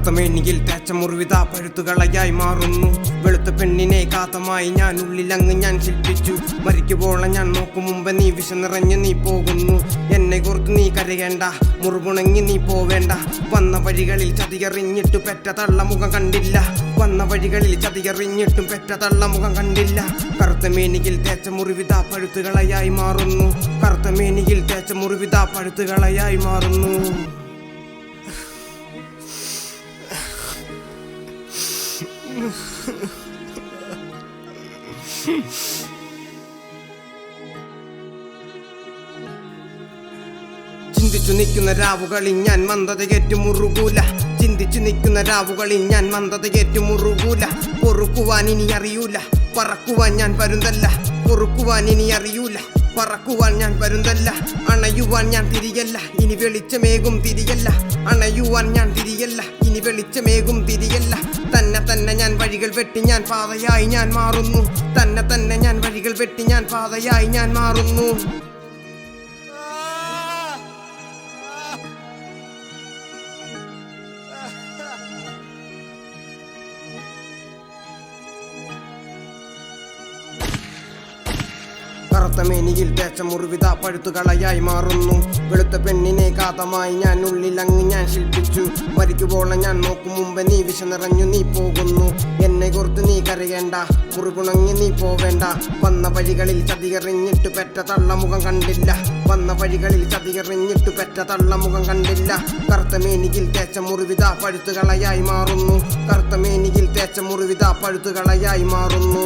കറുത്ത മേനിയിൽ തേച്ച മുറിവിത പഴുത്തുകളയായി മാറുന്നു. വെളുത്ത പെണ്ണിനെ കാത്തമായി ഞാൻ ഉള്ളിലങ്ങ് ഞാൻ ശില്പിച്ചു. മരിക്കുമ്പോളെ ഞാൻ നോക്കും മുമ്പ് നീ വിഷ നിറഞ്ഞ് നീ പോകുന്നു. എന്നെ കുറിച്ച് നീ കരയേണ്ട, മുറുകുണങ്ങി നീ പോവേണ്ട. വന്ന വഴികളിൽ ചതിയറിഞ്ഞിട്ടു പെറ്റ തള്ളമുഖം കണ്ടില്ല. വന്ന വഴികളിൽ ചതിയറിഞ്ഞിട്ടും പെറ്റ തള്ളമുഖം കണ്ടില്ല. കറുത്ത മേനിയിൽ തേച്ച മുറിവിത പഴുത്തുകളയായി മാറുന്നു. കറുത്ത മേനിയിൽ തേച്ച മുറിവിത പഴുത്തുകളയായി മാറുന്നു. ചിന്തിച്ചു നിൽക്കുന്ന രാവുകളിൽ ഞാൻ മന്ദതയേറ്റു മുറുകൂല. ചിന്തിച്ചു നിൽക്കുന്ന രാവുകളിൽ ഞാൻ മന്ദതയേറ്റു മുറുകൂല. പൊറുക്കുവാൻ ഇനി അറിയൂല, പറക്കുവാൻ ഞാൻ പരുന്തല്ല. പൊറുക്കുവാൻ ഇനി അറിയൂല, പറക്കുവാൻ ഞാൻ പരുന്തല്ല. അണയുവാൻ ഞാൻ തിരിയല്ല, ഇനി വെളിച്ചമേകും തിരിയല്ല. അണയുവാൻ ഞാൻ തിരിയല്ല, ഇനി വെളിച്ചമേകും തിരിയല്ല. തന്നെ ഞാൻ വഴികൾ വെട്ടി ഞാൻ പാതയായി ഞാൻ മാറുന്നു. തന്നെ ഞാൻ വഴികൾ വെട്ടി ഞാൻ പാതയായി ഞാൻ മാറുന്നു. കറുത്ത മേനിയിൽ തേച്ച മുറിവിത പഴുത്തുകളയായി മാറുന്നു. വെളുത്ത പെണ്ണിനെ കാതമായി ഞാൻ ഉള്ളിലങ്ങ് ഞാൻ ശില്പിച്ചു. മരിക്കുമ്പോളെ ഞാൻ നോക്കും മുമ്പ് നീ വിഷ നിറഞ്ഞു നീ പോകുന്നു. എന്നെ കുറിച്ച് നീ കരയേണ്ട, മുറുകുണങ്ങി നീ പോവേണ്ട. വന്ന വഴികളിൽ ചതിയറിഞ്ഞിട്ടു പെറ്റ തള്ളമുഖം കണ്ടില്ല. വന്ന വഴികളിൽ ചതിയറിഞ്ഞിട്ടു പെറ്റ തള്ളമുഖം കണ്ടില്ല. കറുത്ത മേനിയിൽ തേച്ച മുറിവിത പഴുത്തുകളയായി മാറുന്നു. കറുത്ത മേനിയിൽ തേച്ച മുറിവിത പഴുത്തുകളയായി മാറുന്നു.